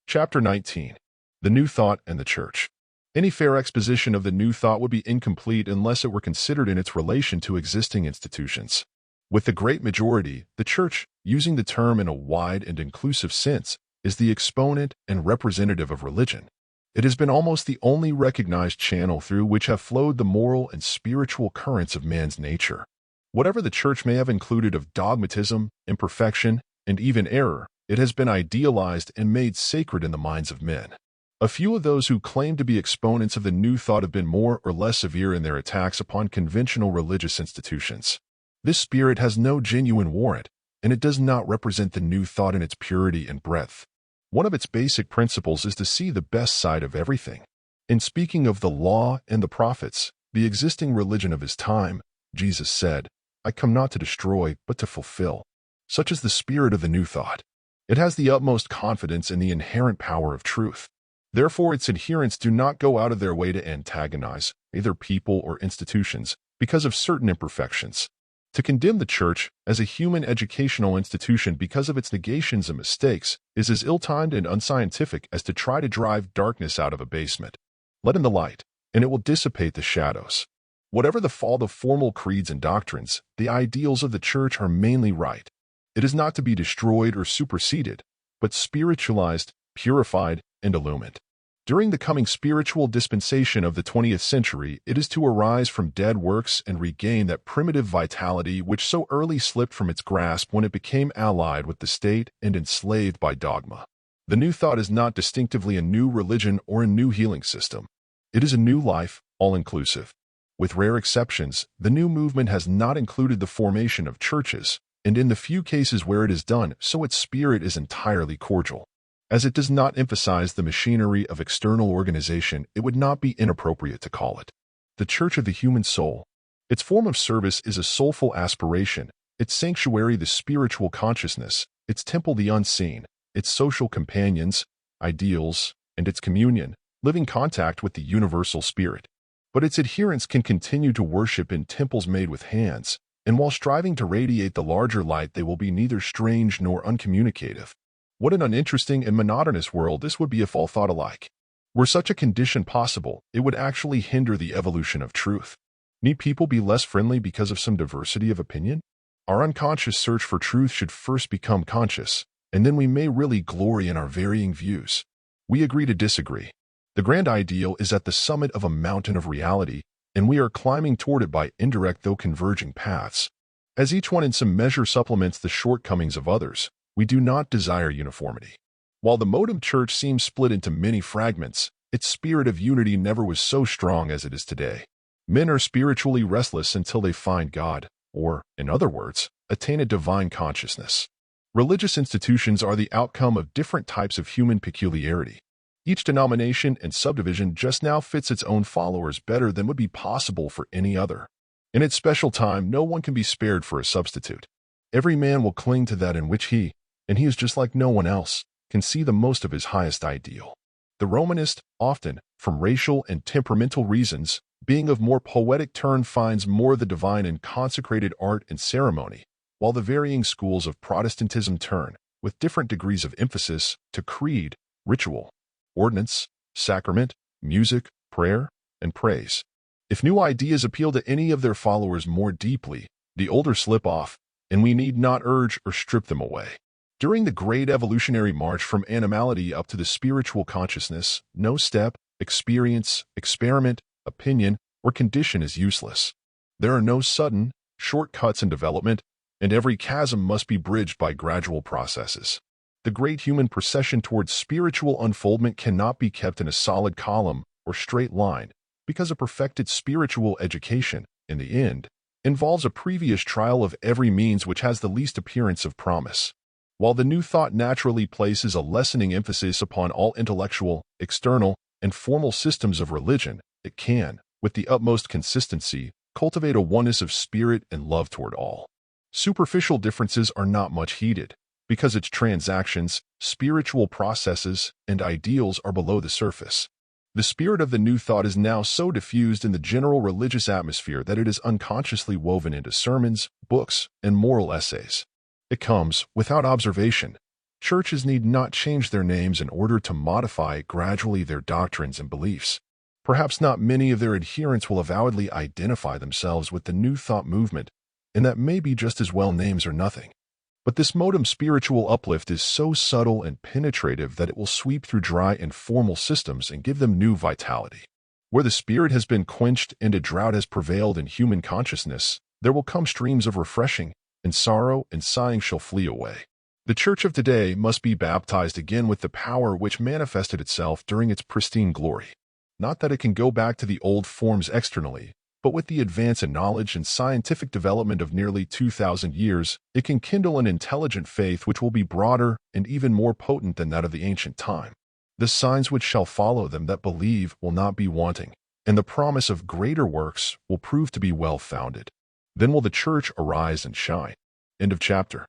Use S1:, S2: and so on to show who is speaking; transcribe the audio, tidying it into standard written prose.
S1: Chapter 19. The New Thought and the Church. Any fair exposition of the New Thought would be incomplete unless it were considered in its relation to existing institutions. With the great majority, the Church, using the term in a wide and inclusive sense, is the exponent and representative of religion. It has been almost the only recognized channel through which have flowed the moral and spiritual currents of man's nature. Whatever the Church may have included of dogmatism, imperfection, and even error, it has been idealized and made sacred in the minds of men. A few of those who claim to be exponents of the New Thought have been more or less severe in their attacks upon conventional religious institutions. This spirit has no genuine warrant, and it does not represent the New Thought in its purity and breadth. One of its basic principles is to see the best side of everything. In speaking of the law and the prophets, the existing religion of his time, Jesus said, "I come not to destroy, but to fulfill." Such is the spirit of the New Thought. It has the utmost confidence in the inherent power of truth. Therefore, its adherents do not go out of their way to antagonize either people or institutions because of certain imperfections. To condemn the Church as a human educational institution because of its negations and mistakes is as ill-timed and unscientific as to try to drive darkness out of a basement. Let in the light, and it will dissipate the shadows. Whatever the fault of formal creeds and doctrines, the ideals of the Church are mainly right. It is not to be destroyed or superseded, but spiritualized, purified, and illumined. During the coming spiritual dispensation of the 20th century, it is to arise from dead works and regain that primitive vitality which so early slipped from its grasp when it became allied with the state and enslaved by dogma. The New Thought is not distinctively a new religion or a new healing system. It is a new life, all-inclusive. With rare exceptions, the new movement has not included the formation of churches, and in the few cases where it is done, so its spirit is entirely cordial. As it does not emphasize the machinery of external organization, it would not be inappropriate to call it the Church of the human soul. Its form of service is a soulful aspiration, its sanctuary the spiritual consciousness, its temple the unseen, its social companions, ideals, and its communion, living contact with the universal spirit. But its adherents can continue to worship in temples made with hands, and while striving to radiate the larger light, they will be neither strange nor uncommunicative. What an uninteresting and monotonous world this would be if all thought alike. Were such a condition possible, it would actually hinder the evolution of truth. Need people be less friendly because of some diversity of opinion? Our unconscious search for truth should first become conscious, and then we may really glory in our varying views. We agree to disagree. The grand ideal is at the summit of a mountain of reality, and we are climbing toward it by indirect though converging paths. As each one in some measure supplements the shortcomings of others, we do not desire uniformity. While the modem church seems split into many fragments, its spirit of unity never was so strong as it is today. Men are spiritually restless until they find God, or, in other words, attain a divine consciousness. Religious institutions are the outcome of different types of human peculiarity. Each denomination and subdivision just now fits its own followers better than would be possible for any other. In its special time, no one can be spared for a substitute. Every man will cling to that in which he, and he is just like no one else, can see the most of his highest ideal. The Romanist, often, from racial and temperamental reasons, being of more poetic turn, finds more of the divine in consecrated art and ceremony, while the varying schools of Protestantism turn, with different degrees of emphasis, to creed, ritual, ordinance, sacrament, music, prayer, and praise. If new ideas appeal to any of their followers more deeply, the older slip off, and we need not urge or strip them away. During the great evolutionary march from animality up to the spiritual consciousness, no step, experience, experiment, opinion, or condition is useless. There are no sudden, shortcuts in development, and every chasm must be bridged by gradual processes. The great human procession towards spiritual unfoldment cannot be kept in a solid column or straight line, because a perfected spiritual education, in the end, involves a previous trial of every means which has the least appearance of promise. While the New Thought naturally places a lessening emphasis upon all intellectual, external, and formal systems of religion, it can, with the utmost consistency, cultivate a oneness of spirit and love toward all. Superficial differences are not much heeded, because its transactions, spiritual processes, and ideals are below the surface. The spirit of the New Thought is now so diffused in the general religious atmosphere that it is unconsciously woven into sermons, books, and moral essays. It comes, without observation, Churches need not change their names in order to modify gradually their doctrines and beliefs. Perhaps not many of their adherents will avowedly identify themselves with the New Thought movement, and that may be just as well names or nothing. But this modem spiritual uplift is so subtle and penetrative that it will sweep through dry and formal systems and give them new vitality. Where the spirit has been quenched and a drought has prevailed in human consciousness, there will come streams of refreshing, and sorrow and sighing shall flee away. The church of today must be baptized again with the power which manifested itself during its pristine glory. Not that it can go back to the old forms externally, but with the advance in knowledge and scientific development of nearly 2,000 years, it can kindle an intelligent faith which will be broader and even more potent than that of the ancient time. The signs which shall follow them that believe will not be wanting, and the promise of greater works will prove to be well-founded. Then will the church arise and shine. End of chapter.